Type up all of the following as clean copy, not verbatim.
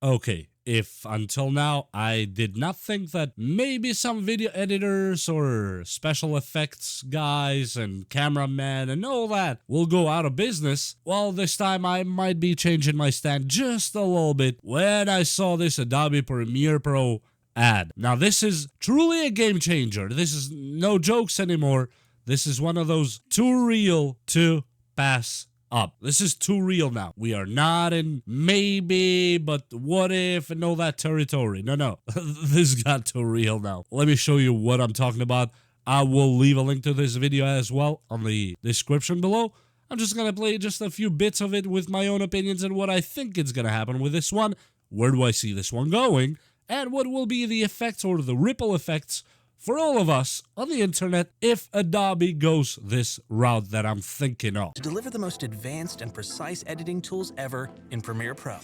Okay, if until now I did not think that maybe some video editors or special effects guys and cameramen and all that will go out of business, well, this time I might be changing my stand just a little bit when I saw this Adobe Premiere Pro ad. Now, this is truly a game changer. This is no jokes anymore. This is one of those too real to pass up. This is too real now. We are not in maybe, but what if, and all that territory. No. This got too real now. Let me show you what I'm talking about. I will leave a link to this video as well on the description below. I'm just gonna play just a few bits of it with my own opinions and what I think is gonna happen with this one. Where do I see this one going? And what will be the effects or the ripple effects for all of us on the internet if Adobe goes this route that I'm thinking of. To deliver the most advanced and precise editing tools ever in Premiere Pro.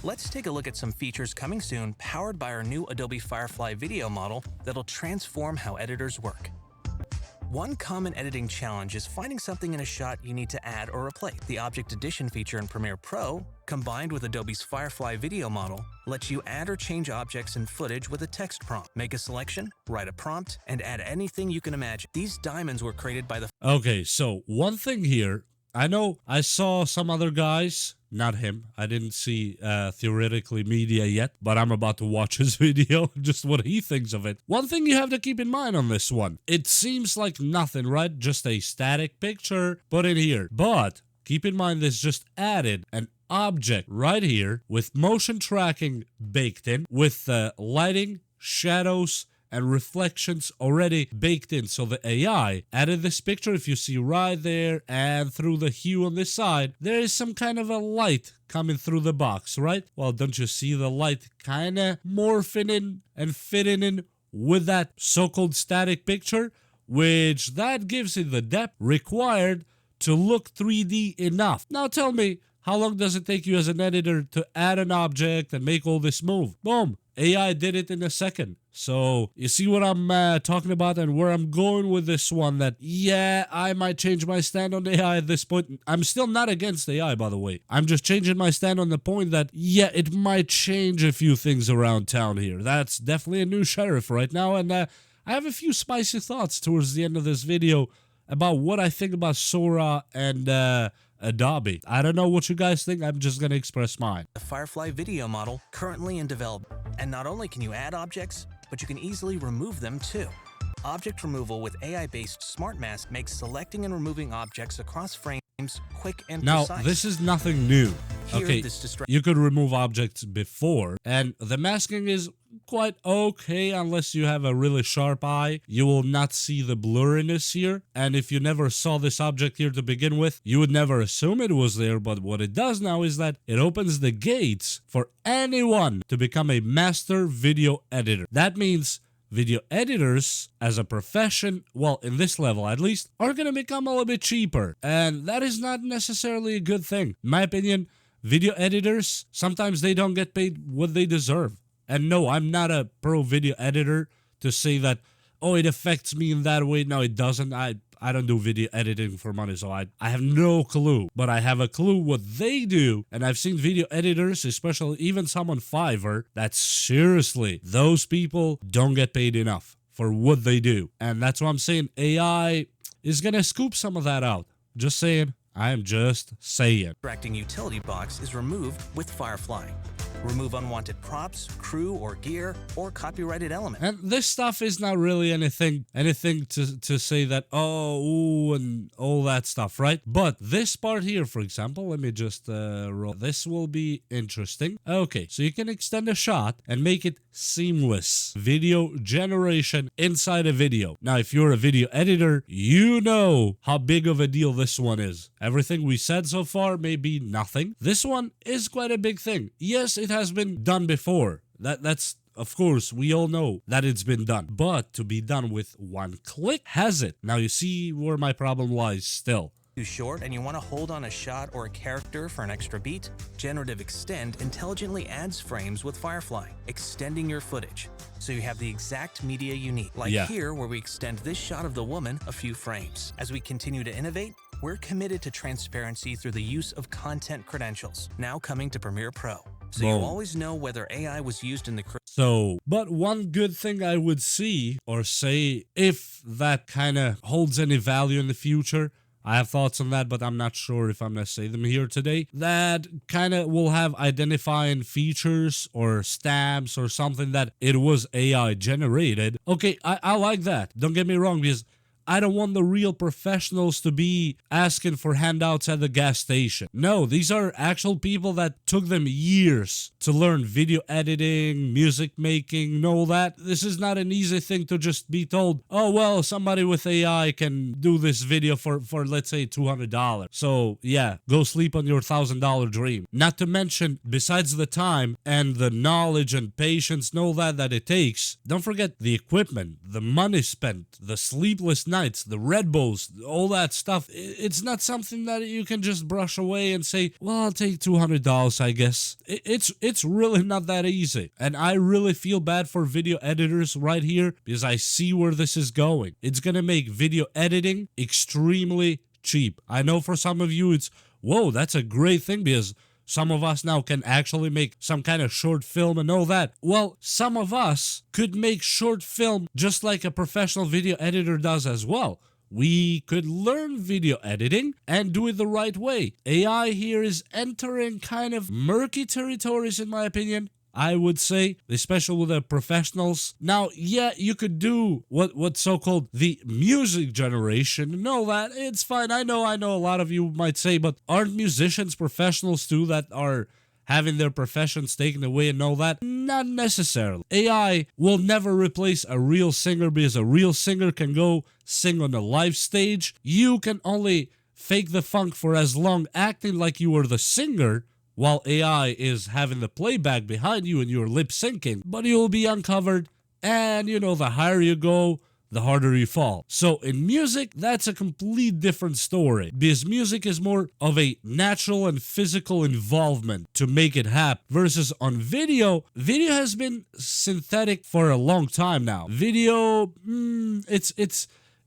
Let's take a look at some features coming soon powered by our new Adobe Firefly video model that'll transform how editors work. One common editing challenge is finding something in a shot you need to add or replace. The Object Addition feature in Premiere Pro, combined with Adobe's Firefly video model, lets you add or change objects in footage with a text prompt. Make a selection, write a prompt, and add anything you can imagine. These diamonds were created by the... Okay, so one thing here, I know I saw some other guys, not him, I didn't see Theoretically Media yet, but I'm about to watch his video, just what he thinks of it. One thing you have to keep in mind on this one, it seems like nothing, right? Just a static picture put in here, but keep in mind this just added an object right here with motion tracking baked in, with lighting, shadows, and reflections already baked in. So the AI added this picture, if you see right there, and through the hue on this side, there is some kind of a light coming through the box, right? Well, don't you see the light kind of morphing in and fitting in with that so-called static picture, which that gives it the depth required to look 3D enough. Now tell me, how long does it take you as an editor to add an object and make all this move? Boom. AI did it in a second. So you see what I'm talking about and where I'm going with this one, that yeah, I might change my stand on AI at this point. I'm still not against AI, by the way. I'm just changing my stand on the point that yeah, it might change a few things around town here. That's definitely a new sheriff right now, and I have a few spicy thoughts towards the end of this video about what I think about Sora and Adobe. I don't know what you guys think. I'm just gonna express mine. The Firefly video model currently in development. And not only can you add objects, but you can easily remove them too. Object removal with AI-based Smart Mask makes selecting and removing objects across frames quick and precise. Now, this is nothing new. Here, okay, you could remove objects before, and the masking is quite okay unless you have a really sharp eye. You will not see the blurriness here, and if you never saw this object here to begin with, you would never assume it was there, but what it does now is that it opens the gates for anyone to become a master video editor. That means video editors as a profession, well, in this level at least, are going to become a little bit cheaper, and that is not necessarily a good thing. In my opinion, video editors, sometimes they don't get paid what they deserve. And no, I'm not a pro video editor to say that, oh, it affects me in that way. No, it doesn't. I don't do video editing for money, so I have no clue. But I have a clue what they do. And I've seen video editors, especially even some on Fiverr, that seriously, those people don't get paid enough for what they do. And that's why I'm saying AI is going to scoop some of that out. Just saying. I am just saying. Distracting utility box is removed with Firefly. Remove unwanted props, crew or gear, or copyrighted elements. And this stuff is not really anything to say that, oh, ooh, and all that stuff, right? But this part here, for example, let me just roll. This will be interesting. Okay, so you can extend a shot and make it seamless video generation inside a video. Now, if you're a video editor, you know how big of a deal this one is. Everything we said so far may be nothing. This one is quite a big thing. Yes, it has been done before. That's of course, we all know that it's been done. But to be done with one click, has it? Now you see where my problem lies still. Too short and you want to hold on a shot or a character for an extra beat? Generative Extend intelligently adds frames with Firefly, extending your footage, so you have the exact media you need. Like here, where we extend this shot of the woman a few frames. As we continue to innovate, we're committed to transparency through the use of content credentials, now coming to Premiere Pro. so you Boom. always know whether AI was used in the So, but one good thing I would see or say, if that kind of holds any value in the future, I have thoughts on that, but I'm not sure if I'm going to say them here today. That kind of will have identifying features or stamps or something that it was AI generated. Okay, I like that. Don't get me wrong, because I don't want the real professionals to be asking for handouts at the gas station. No, these are actual people that took them years to learn video editing, music making, and all that. This is not an easy thing to just be told, oh, well, somebody with AI can do this video for let's say, $200. So, yeah, go sleep on your $1,000 dream. Not to mention, besides the time and the knowledge and patience and all that it takes, don't forget the equipment, the money spent, the sleepless nights, the Red Bulls, all that stuff. It's not something that you can just brush away and say, well, I'll take $200, I guess. It's really not that easy. And I really feel bad for video editors right here, because I see where this is going. It's gonna make video editing extremely cheap. I know for some of you it's, whoa, that's a great thing, because some of us now can actually make some kind of short film and all that. Well, some of us could make short film just like a professional video editor does as well. We could learn video editing and do it the right way. AI here is entering kind of murky territories, in my opinion, I would say, especially with the professionals. Now, yeah, you could do what's so-called the music generation and all that. It's fine. I know a lot of you might say, but aren't musicians professionals too that are having their professions taken away and all that? Not necessarily. AI will never replace a real singer, because a real singer can go sing on a live stage. You can only fake the funk for as long acting like you were the singer, while AI is having the playback behind you and you're lip syncing, but you'll be uncovered, and the higher you go, the harder you fall. So in music, that's a complete different story, because music is more of a natural and physical involvement to make it happen, versus on video has been synthetic for a long time now. Video,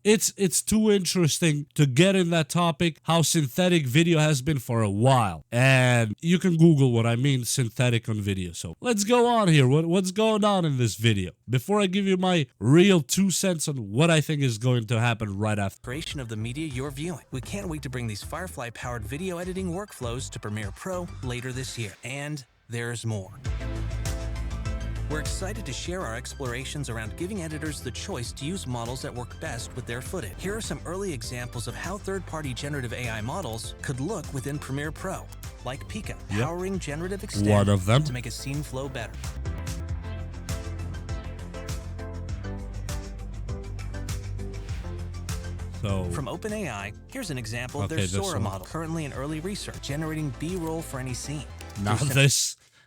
it's too interesting to get in that topic, how synthetic video has been for a while. And you can Google what I mean, synthetic on video. So let's go on here. What's going on in this video? Before I give you my real 2 cents on what I think is going to happen right after. creation of the media you're viewing. We can't wait to bring these Firefly-powered video editing workflows to Premiere Pro later this year. And there's more. We're excited to share our explorations around giving editors the choice to use models that work best with their footage. Here are some early examples of how third-party generative AI models could look within Premiere Pro, like Pika, powering generative extend One of them. to make a scene flow better. So From OpenAI, here's an example of Okay, their this Sora one. model, currently in early research, generating B-roll for any scene.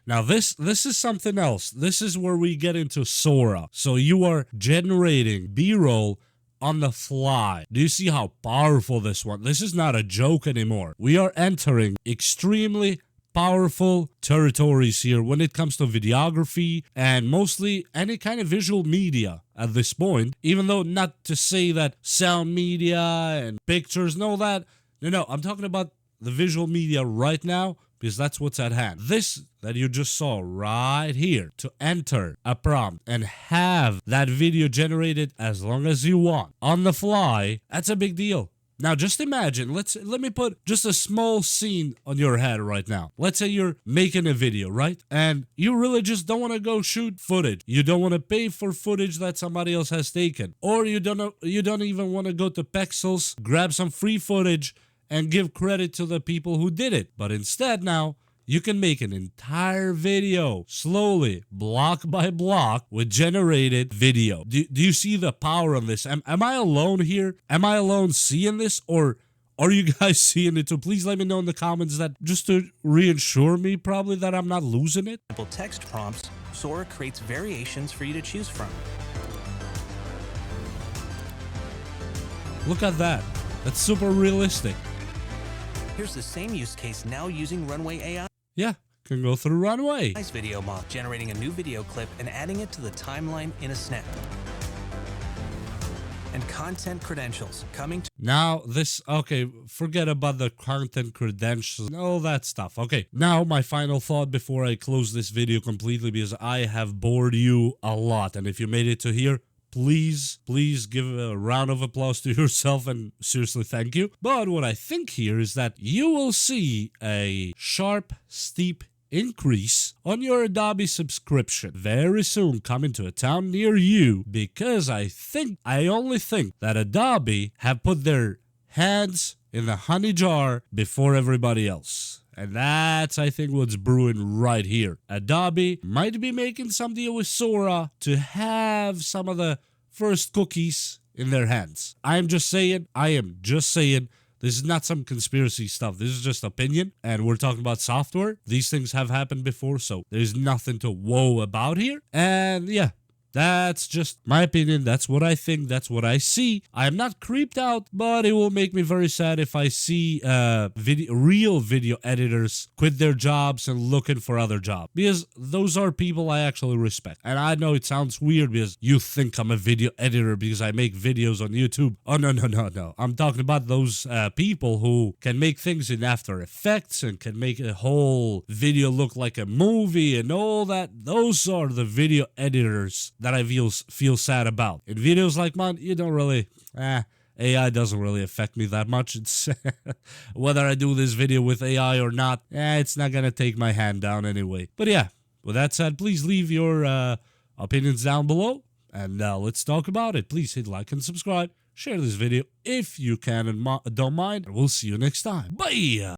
Now this is something else. This is where we get into Sora. So you are generating B-roll on the fly. Do you see how powerful this one? This is not a joke anymore. We are entering extremely powerful territories here when it comes to videography and mostly any kind of visual media at this point. Even though not to say that sound media and pictures and all that. No, I'm talking about the visual media right now, because that's what's at hand. This that you just saw right here, to enter a prompt and have that video generated as long as you want on the fly, that's a big deal. Now just imagine, let me put just a small scene on your head right now. Let's say you're making a video, right? And you really just don't want to go shoot footage. You don't want to pay for footage that somebody else has taken. Or you don't even want to go to Pexels, grab some free footage and give credit to the people who did it. But instead now, you can make an entire video slowly, block by block, with generated video. Do you see the power on this? Am I alone here? Am I alone seeing this? Or are you guys seeing it too? Please let me know in the comments, that just to reassure me probably that I'm not losing it. Simple text prompts, Sora creates variations for you to choose from. Look at that. That's super realistic. Here's the same use case now using Runway AI. Yeah, can go through Runway. Nice video model, generating a new video clip and adding it to the timeline in a snap. and content credentials coming to Now, okay, forget about the content credentials and all that stuff. Okay, now my final thought before I close this video completely, because I have bored you a lot. And if you made it to here, please give a round of applause to yourself and seriously thank you. But what I think here is that you will see a sharp, steep increase on your Adobe subscription very soon coming to a town near you, because I only think that Adobe have put their hands in the honey jar before everybody else. And that's, I think, what's brewing right here. Adobe might be making some deal with Sora to have some of the first cookies in their hands. I am just saying. This is not some conspiracy stuff. This is just opinion. And we're talking about software. These things have happened before, so there's nothing to whoa about here. And yeah. That's just my opinion. That's what I think. That's what I see. I am not creeped out, but it will make me very sad if I see real video editors quit their jobs and looking for other jobs. Because those are people I actually respect. And I know it sounds weird because you think I'm a video editor because I make videos on YouTube. Oh, no. I'm talking about those people who can make things in After Effects and can make a whole video look like a movie and all that. Those are the video editors that I feel sad about. In videos like mine, you don't really, AI doesn't really affect me that much. It's whether I do this video with AI or not, it's not gonna take my hand down anyway. But yeah, with that said, please leave your opinions down below, and let's talk about it. Please hit like and subscribe. Share this video if you can and don't mind, and we'll see you next time. Bye!